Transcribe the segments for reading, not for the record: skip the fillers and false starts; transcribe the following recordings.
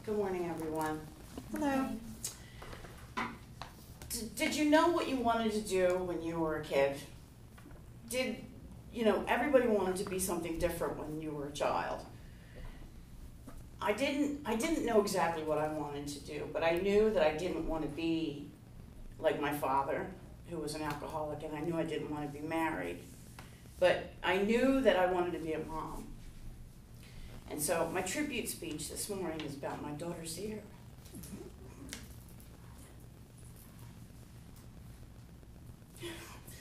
Good morning, everyone. Hello. Did you know what you wanted to do when you were a kid? Everybody wanted to be something different when you were a child. I didn't know exactly what I wanted to do, but I knew that I didn't want to be like my father, who was an alcoholic, and I knew I didn't want to be married. But I knew that I wanted to be a mom. And so my tribute speech this morning is about my daughter, Sierra.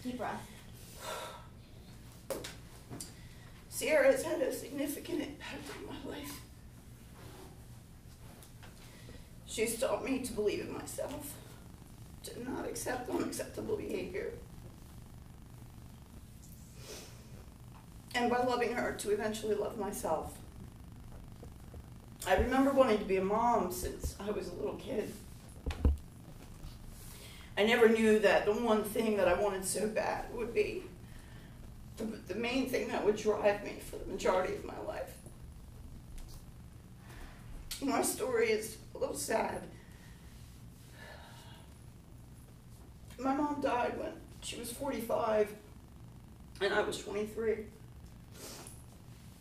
Deep breath. Sierra has had a significant impact on my life. She's taught me to believe in myself, to not accept unacceptable behavior, and by loving her, to eventually love myself. I remember wanting to be a mom since I was a little kid. I never knew that the one thing that I wanted so bad would be the main thing that would drive me for the majority of my life. My story is a little sad. My mom died when she was 45 and I was 23.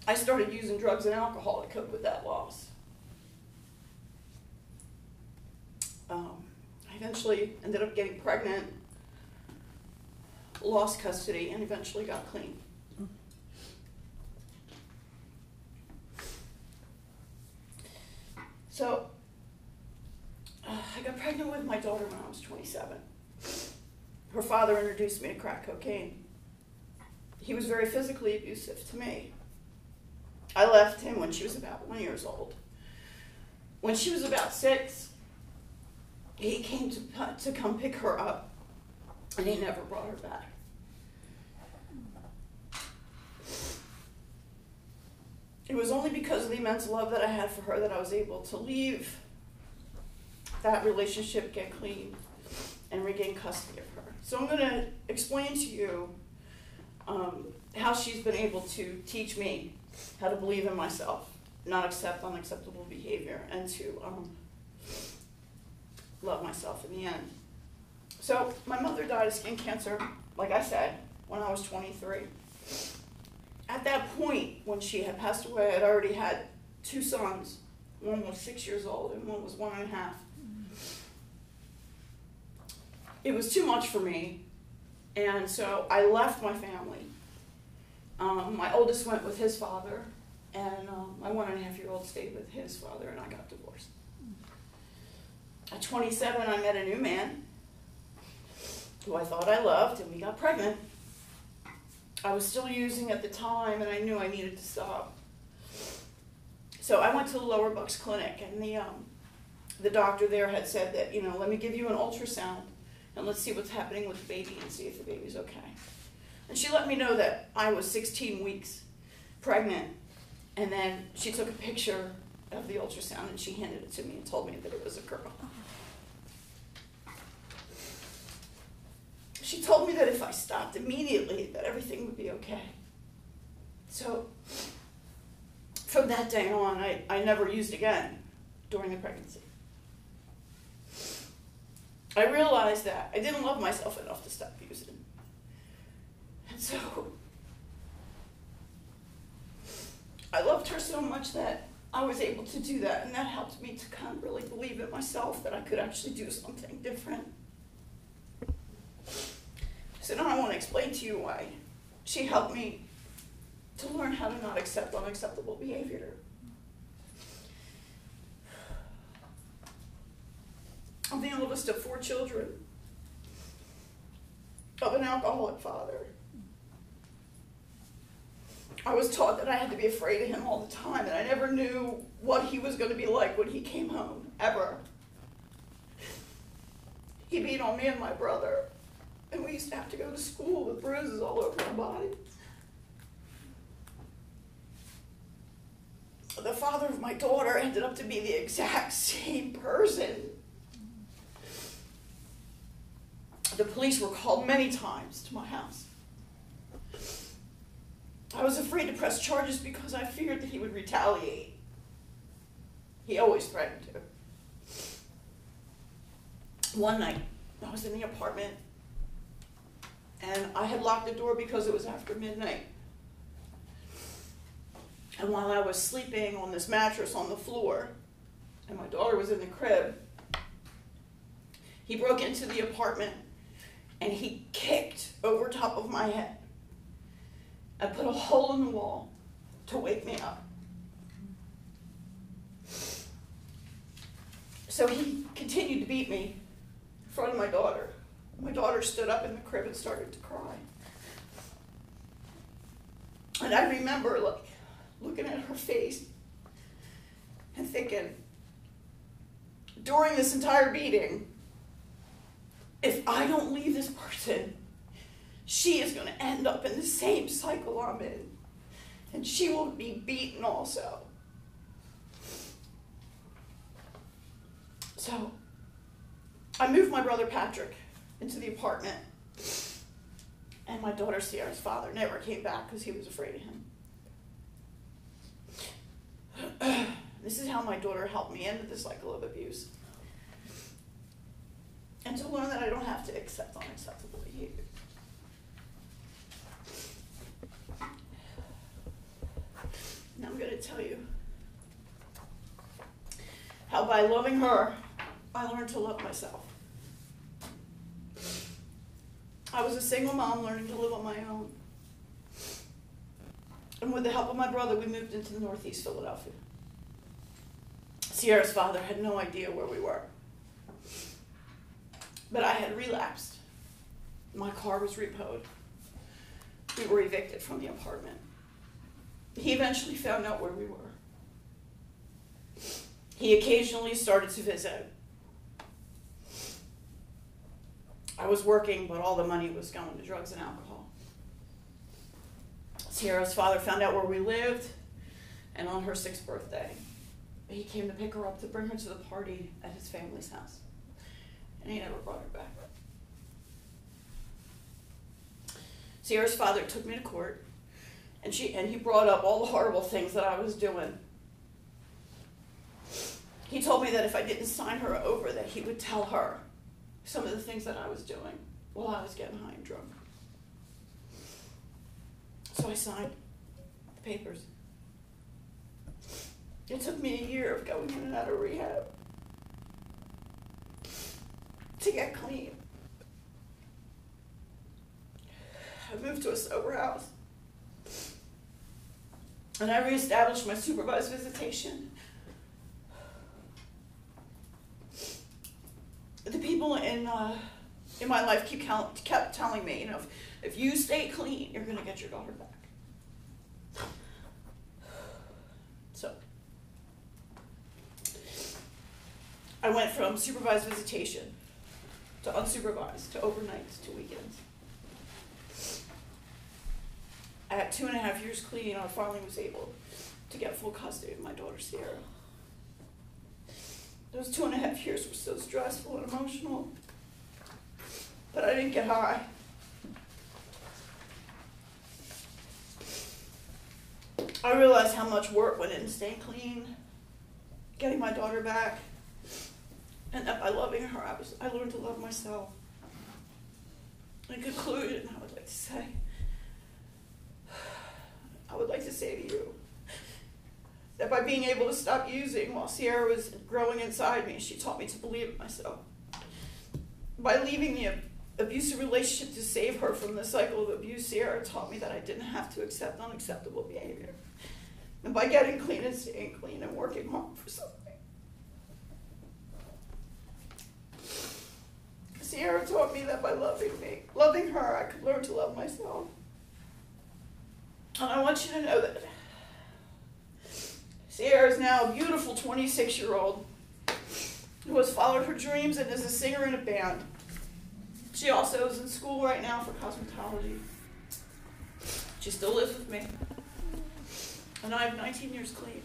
I started using drugs and alcohol to cope with that loss. I eventually ended up getting pregnant, lost custody, and eventually got clean. So, I got pregnant with my daughter when I was 27. Her father introduced me to crack cocaine. He was very physically abusive to me. I left him when she was about 1 year old. When she was about 6, he came to come pick her up, and he never brought her back. It was only because of the immense love that I had for her that I was able to leave that relationship, get clean, and regain custody of her. So I'm going to explain to you how she's been able to teach me how to believe in myself, not accept unacceptable behavior, and to love myself in the end. So my mother died of skin cancer, like I said, when I was 23. At that point, when she had passed away, I'd already had 2 sons. One was 6 years old and one was 1.5. It was too much for me, and so I left my family. My oldest went with his father, and my 1.5-year-old stayed with his father, and I got divorced. At 27, I met a new man who I thought I loved, and we got pregnant. I was still using at the time, and I knew I needed to stop. So I went to the Lower Bucks Clinic, and the doctor there had said that, let me give you an ultrasound, and let's see what's happening with the baby and see if the baby's okay. And she let me know that I was 16 weeks pregnant, and then she took a picture of the ultrasound, and she handed it to me and told me that it was a girl. She told me that if I stopped immediately, that everything would be okay. So, from that day on, I never used again during the pregnancy. I realized that I didn't love myself enough to stop using. And so, I loved her so much that I was able to do that, and that helped me to kind of really believe in myself that I could actually do something different. So now I want to explain to you why she helped me to learn how to not accept unacceptable behavior. I'm the oldest of 4 children of an alcoholic father. I was taught that I had to be afraid of him all the time, and I never knew what he was going to be like when he came home, ever. He beat on me and my brother, and we used to have to go to school with bruises all over our bodies. The father of my daughter ended up to be the exact same person. The police were called many times to my house. I was afraid to press charges because I feared that he would retaliate. He always threatened to. One night, I was in the apartment, and I had locked the door because it was after midnight. And while I was sleeping on this mattress on the floor, and my daughter was in the crib, he broke into the apartment, and he kicked over top of my head and put a hole in the wall to wake me up. So he continued to beat me in front of my daughter. My daughter stood up in the crib and started to cry. And I remember looking at her face and thinking, during this entire beating, if I don't leave this person, she is going to end up in the same cycle I'm in. And she will be beaten also. So I moved my brother Patrick into the apartment, and my daughter Sierra's father never came back because he was afraid of him. This is how my daughter helped me end the cycle of abuse, and to learn that I don't have to accept unacceptable behavior. Now I'm going to tell you how by loving her, I learned to love myself. I was a single mom learning to live on my own. And with the help of my brother, we moved into Northeast Philadelphia. Sierra's father had no idea where we were. But I had relapsed. My car was repoed. We were evicted from the apartment. He eventually found out where we were. He occasionally started to visit. I was working, but all the money was going to drugs and alcohol. Sierra's father found out where we lived, and on her 6th birthday, he came to pick her up to bring her to the party at his family's house. And he never brought her back. Sierra's father took me to court, and he brought up all the horrible things that I was doing. He told me that if I didn't sign her over, that he would tell her some of the things that I was doing while I was getting high and drunk. So I signed the papers. It took me a year of going in and out of rehab to get clean. I moved to a sober house, and I reestablished my supervised visitation. The people in my life kept telling me, if you stay clean, you're going to get your daughter back. So I went from supervised visitation to unsupervised to overnights to weekends. At 2.5 years clean, I finally was able to get full custody of my daughter Sierra. Those 2.5 years were so stressful and emotional, but I didn't get high. I realized how much work went into staying clean, getting my daughter back, and that by loving her, I learned to love myself. In conclusion, I would like to say to you that by being able to stop using while Sierra was growing inside me, she taught me to believe in myself. By leaving the abusive relationship to save her from the cycle of abuse, Sierra taught me that I didn't have to accept unacceptable behavior. And by getting clean and staying clean and working hard for something, Sierra taught me that by loving her, I could learn to love myself. And I want you to know that Sierra is now a beautiful 26-year-old who has followed her dreams and is a singer in a band. She also is in school right now for cosmetology. She still lives with me. And I have 19 years clean.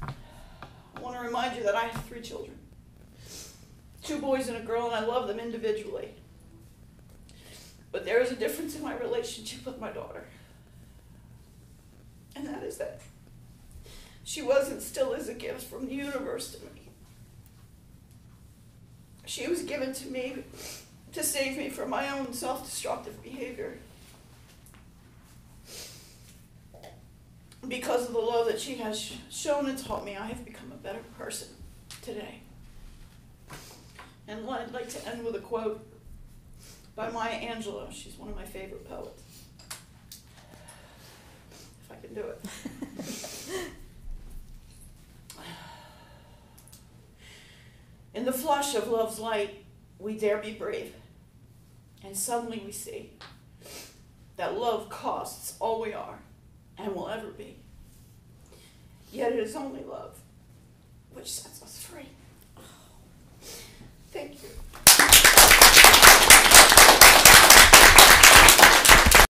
I want to remind you that I have 3 children. 2 boys and a girl, and I love them individually. But there is a difference in my relationship with my daughter. And that is that She was and still is a gift from the universe to me. She was given to me to save me from my own self-destructive behavior. Because of the love that she has shown and taught me, I have become a better person today. And I'd like to end with a quote by Maya Angelou. She's one of my favorite poets. If I can do it. In the flush of love's light, we dare be brave. And suddenly we see that love costs all we are and will ever be. Yet it is only love which sets us free. Thank you.